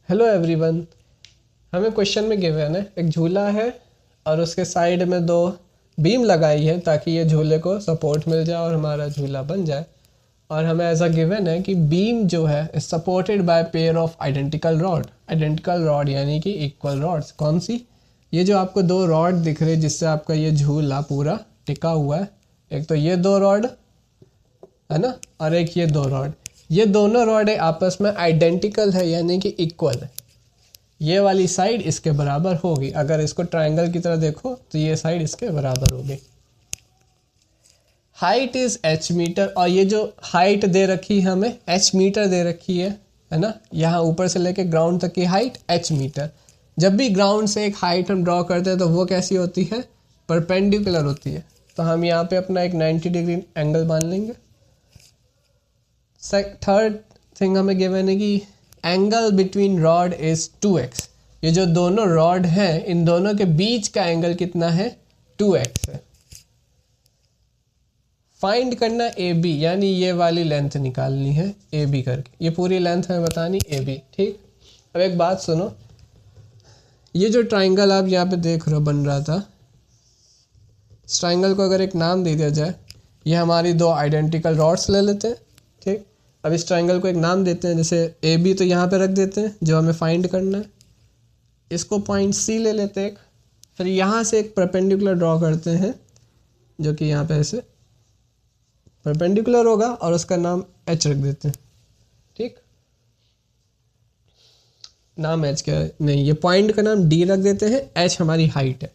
Hello everyone. हमें question में given है एक झूला है और उसके साइड में दो बीम लगाई है ताकि ये झूले को सपोर्ट मिल जाए और हमारा झूला बन जाए। और हमें ऐसा गिवन है कि बीम जो है is supported by pair of identical rod यानी कि इक्वल रॉड्स। कौन सी? ये जो आपको दो रॉड दिख रहे जिससे आपका ये झूला पूरा टिका हुआ है। एक तो ये दो रॉड है ना, और एक ये दो रॉड। ये दोनों रॉड आपस में आइडेंटिकल है यानी कि इक्वल है। ये वाली साइड इसके बराबर होगी। अगर इसको ट्रायंगल की तरह देखो तो ये साइड इसके बराबर होगी। हाइट इज h मीटर, और ये जो हाइट दे रखी है हमें h मीटर दे रखी है ना। यहाँ ऊपर से लेके ग्राउंड तक की हाइट h मीटर। जब भी ग्राउंड से एक हाइट हम ड्रॉ करते हैं तो वो कैसी होती है? परपेंडिकुलर होती है। तो हम यहाँ पे अपना एक 90 डिग्री एंगल मान लेंगे। थर्ड थिंग हमें गिवन है कि angle between rod is 2x। ये जो दोनों रॉड हैं इन दोनों के बीच का एंगल कितना है? 2x है। फाइंड करना AB, यानी ये वाली लेंथ निकालनी है AB करके। ये पूरी लेंथ हमें बतानी AB। ठीक, अब एक बात सुनो, ये जो ट्राइंगल आप यहाँ पे देख रहे हो बन रहा था, इस ट्राइंगल को अगर एक नाम दे दिया जाए, ये हमारी दो आइडेंटिकल रॉड्स ले लेते हैं। ठीक, अब इस ट्राइंगल को एक नाम देते हैं, जैसे AB तो यहाँ पे रख देते हैं जो हमें फाइंड करना है। इसको पॉइंट C ले लेते हैं एक। फिर यहाँ से एक परपेंडिकुलर ड्रॉ करते हैं जो कि यहाँ पे ऐसे परपेंडिकुलर होगा और उसका नाम H रख देते हैं। ठीक, नाम H क्या है? नहीं, ये पॉइंट का नाम D रख देते हैं, H हमारी हाइट है।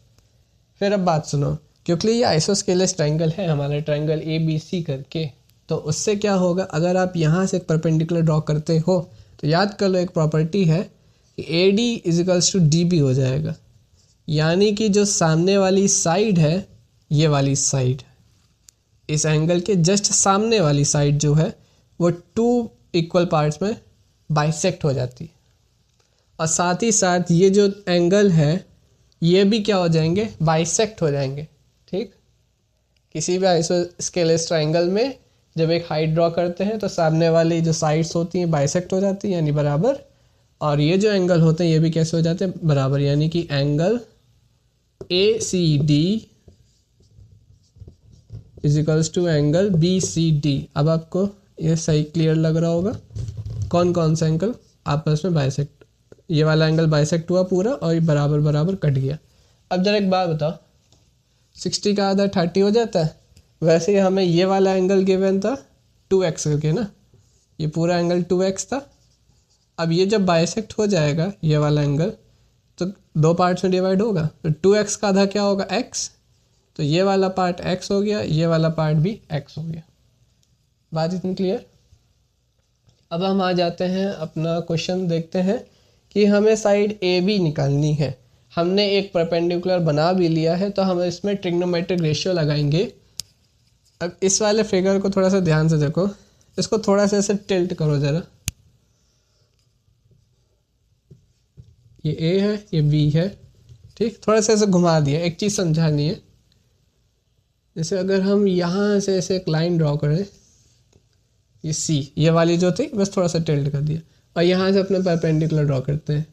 फिर अब बात सुनो, क्योंकि ये आइसोस्केलस ट्राइंगल है हमारा ट्राइंगल ABC करके, तो उससे क्या होगा, अगर आप यहाँ से एक परपेंडिकुलर ड्रॉ करते हो तो याद कर लो एक प्रॉपर्टी है कि AD इजिकल्स टू DB हो जाएगा। यानी कि जो सामने वाली साइड है, ये वाली साइड, इस एंगल के जस्ट सामने वाली साइड जो है वो 2 इक्वल पार्ट्स में बाइसेक्ट हो जाती है। और साथ ही साथ ये जो एंगल है ये भी क्या हो जाएंगे? बाइसेक्ट हो जाएंगे। ठीक, किसी भी आइसोस्केलस ट्राइंगल में जब एक हाइट ड्रॉ करते हैं तो सामने वाली जो साइड्स होती हैं बाइसेक्ट हो जाती हैं यानी बराबर, और ये जो एंगल होते हैं ये भी कैसे हो जाते हैं? बराबर। यानी कि angle ACD equals to angle BCD। अब आपको ये सही क्लियर लग रहा होगा कौन कौन सा एंगल आपस में बाइसेक्ट। ये वाला एंगल बाइसेक्ट हुआ पूरा और ये बराबर बराबर कट गया। अब जरा एक बात बताओ, 60 का आधा 30 हो जाता है। वैसे ही हमें ये वाला एंगल गिवन था 2x करके ना, ये पूरा एंगल 2x था। अब ये जब बाइसेक्ट हो जाएगा ये वाला एंगल तो दो पार्ट्स में डिवाइड होगा, तो 2x का आधा क्या होगा? x। तो ये वाला पार्ट x हो गया, ये वाला पार्ट भी x हो गया। बात इतनी क्लियर? अब हम आ जाते हैं अपना क्वेश्चन देखते हैं कि हमें साइड AB निकालनी है। हमने एक परपेंडिकुलर बना भी लिया है तो हम इसमें ट्रिग्नोमेट्रिक रेशियो लगाएंगे। अब इस वाले फिगर को थोड़ा सा ध्यान से देखो, इसको थोड़ा सा ऐसे टिल्ट करो ज़रा। ये A है, ये B है। ठीक, थोड़ा सा ऐसे घुमा दिया। एक चीज़ समझानी है, जैसे अगर हम यहाँ से ऐसे एक लाइन ड्रॉ करें, ये C ये वाली जो थी बस थोड़ा सा टिल्ट कर दिया, और यहाँ से अपने परपेंडिकुलर ड्रॉ करते हैं।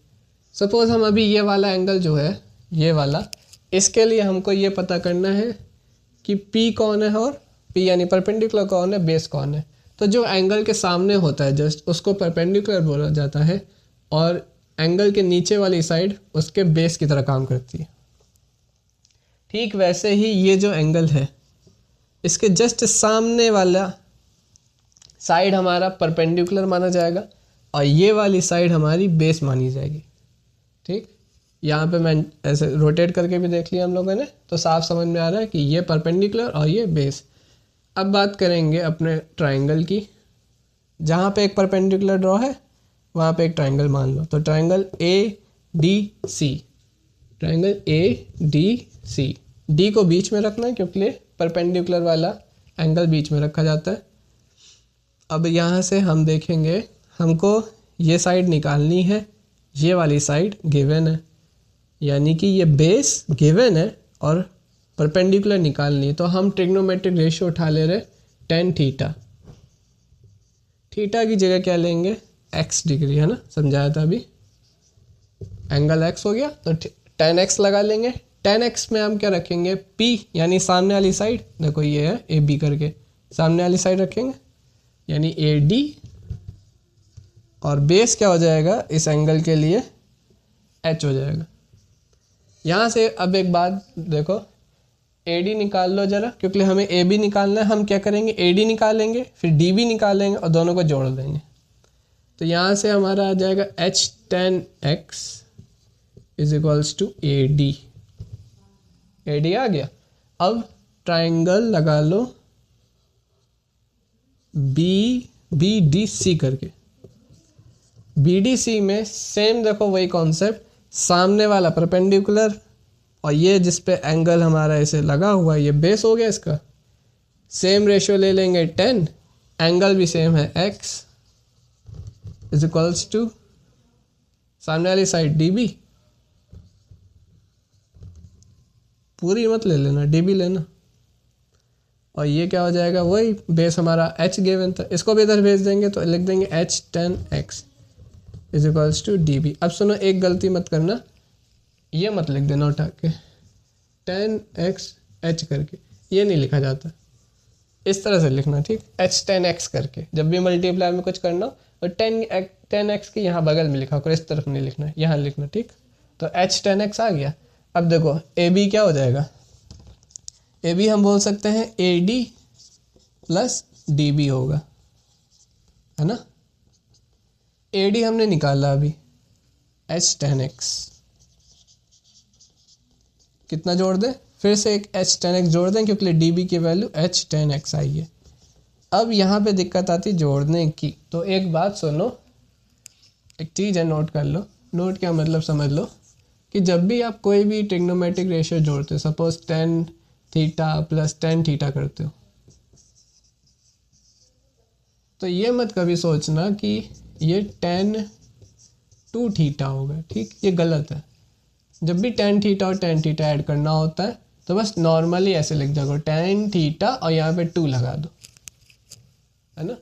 सपोज हम अभी ये वाला एंगल जो है ये वाला, इसके लिए हमको ये पता करना है कि P कौन है और P यानी परपेंडिकुलर कौन है, बेस कौन है। तो जो एंगल के सामने होता है जस्ट उसको परपेंडिकुलर बोला जाता है, और एंगल के नीचे वाली साइड उसके बेस की तरह काम करती है। ठीक वैसे ही ये जो एंगल है इसके जस्ट सामने वाला साइड हमारा परपेंडिकुलर माना जाएगा और ये वाली साइड हमारी बेस मानी जाएगी। ठीक, यहाँ पे मैं ऐसे रोटेट करके भी देख लिया हम लोगों ने, तो साफ समझ में आ रहा है कि ये परपेंडिकुलर और ये बेस। अब बात करेंगे अपने ट्राइंगल की। जहाँ पे एक परपेंडिकुलर ड्रॉ है वहाँ पे एक ट्राइंगल मान लो, तो triangle ADC, triangle ADC। D को बीच में रखना है क्योंकि परपेंडिकुलर वाला एंगल बीच में रखा जाता है। अब यहाँ से हम देखेंगे हमको ये साइड निकालनी है, ये वाली साइड गिवन है, यानी कि ये बेस गिवन है और परपेंडिकुलर निकालनी है। तो हम ट्रिग्नोमेट्रिक रेशियो उठा ले रहे tan थीटा। थीटा की जगह क्या लेंगे? x डिग्री, है ना, समझाया था अभी। एंगल x हो गया तो tan x लगा लेंगे। tan x में हम क्या रखेंगे, p यानी सामने वाली साइड, देखो ये है ए बी करके, सामने वाली साइड रखेंगे यानी ए डी, और बेस क्या हो जाएगा इस एंगल के लिए, h हो जाएगा। यहाँ से अब एक बात देखो, ए डी निकाल लो जरा, क्योंकि हमें ए बी निकालना है। हम क्या करेंगे, ए डी निकालेंगे, फिर डी बी निकालेंगे और दोनों को जोड़ देंगे। तो यहाँ से हमारा आ जाएगा h tan x is equals to A D आ गया। अब ट्राइंगल लगा लो बी बी डी सी करके। बी डी सी में सेम देखो वही कॉन्सेप्ट, सामने वाला परपेंडिकुलर और ये जिस पे एंगल हमारा ऐसे लगा हुआ है ये बेस हो गया इसका। सेम रेशियो ले लेंगे 10, एंगल भी सेम है x इज इक्वल्स टू सामने वाली साइड डी बी, पूरी मत ले लेना, डी बी लेना। और ये क्या हो जाएगा, वही बेस हमारा h गिवन था, इसको भी इधर भेज देंगे तो लिख देंगे h tan x is equals to D B. अब सुनो, एक गलती मत करना, ये मत लिख देना उठा के tan x h करके, ये नहीं लिखा जाता, इस तरह से लिखना, ठीक, h tan x करके। जब भी मल्टीप्लाई में कुछ करना हो और tan x के यहाँ बगल में लिखा करो, इस तरफ नहीं लिखना, यहाँ लिखना, ठीक। तो h tan x आ गया। अब देखो ए बी क्या हो जाएगा, ए बी हम बोल सकते हैं A D plus D B होगा, है ना। ए डी हमने निकाला अभी, h tan x कितना जोड़ दें, फिर से एक h tan x जोड़ दें क्योंकि डी बी की वैल्यू h tan x आई है। अब यहाँ पे दिक्कत आती जोड़ने की, तो एक बात सुनो, एक चीज़ है, नोट कर लो। नोट क्या मतलब, समझ लो कि जब भी आप कोई भी ट्रिग्नोमेट्रिक रेशियो जोड़ते हो, suppose tan theta plus tan theta करते हो, तो ये मत कभी सोचना कि ये tan 2 थीटा होगा, ठीक, ये गलत है। जब भी tan थीटा और tan थीटा ऐड करना होता है तो बस नॉर्मली ऐसे लिख जाओ tan थीटा और यहाँ पे 2 लगा दो, है ना।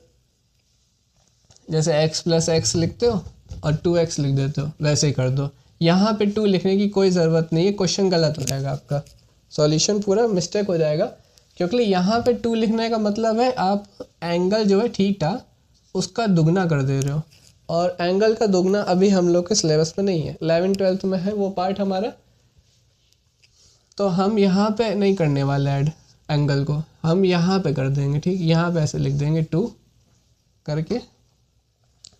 जैसे x प्लस एक्स लिखते हो और 2x लिख देते हो, वैसे ही कर दो। यहाँ पे 2 लिखने की कोई ज़रूरत नहीं है, क्वेश्चन गलत हो जाएगा आपका, सॉल्यूशन पूरा मिस्टेक हो जाएगा। क्योंकि यहाँ पे 2 लिखने का मतलब है आप एंगल जो है थीटा उसका दुगना कर दे रहे हो, और एंगल का दुगना अभी हम लोग के सिलेबस में नहीं है, 11th-12th में है वो पार्ट हमारा। तो हम यहाँ पे नहीं करने वाले ऐड एंगल को, हम यहाँ पे कर देंगे, ठीक। यहाँ पे ऐसे लिख देंगे 2 करके,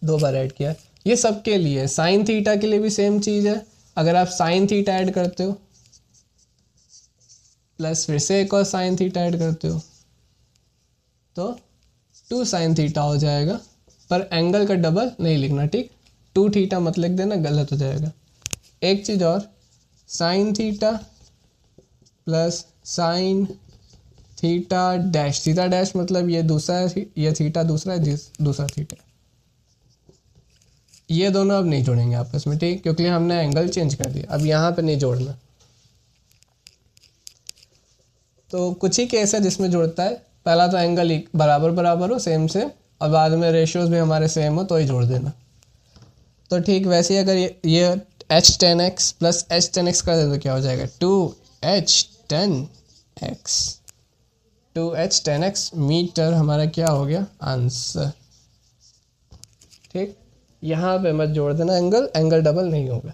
2 बार ऐड किया। ये सबके लिए, साइन थीटा के लिए भी सेम चीज़ है। अगर आप साइन थीटा ऐड करते हो प्लस फिर से एक और साइन थीटा ऐड करते हो तो 2 साइन थीटा हो जाएगा, पर एंगल का डबल नहीं लिखना, ठीक। 2 थीटा मत लिख देना, गलत हो जाएगा। एक चीज़ और, sine theta plus sine theta dash, theta dash मतलब ये दूसरा है, ये थीटा दूसरा है, दूसरा थीटा, ये दोनों अब नहीं जोड़ेंगे आपस में, ठीक, क्योंकि हमने एंगल चेंज कर दिया, अब यहाँ पे नहीं जोड़ना। तो कुछ ही केस है जिसमें जुड़ता है, पहला तो एंगल बराबर बराबर हो, सेम सेम, और बाद में रेशियोज भी हमारे सेम हो तो ही जोड़ देना। तो ठीक वैसे ही अगर ये h tan x plus h tan x कर दे तो क्या हो जाएगा, 2h tan x, 2h tan x metre हमारा क्या हो गया आंसर, ठीक। यहाँ पे मत जोड़ देना एंगल, एंगल डबल नहीं होगा।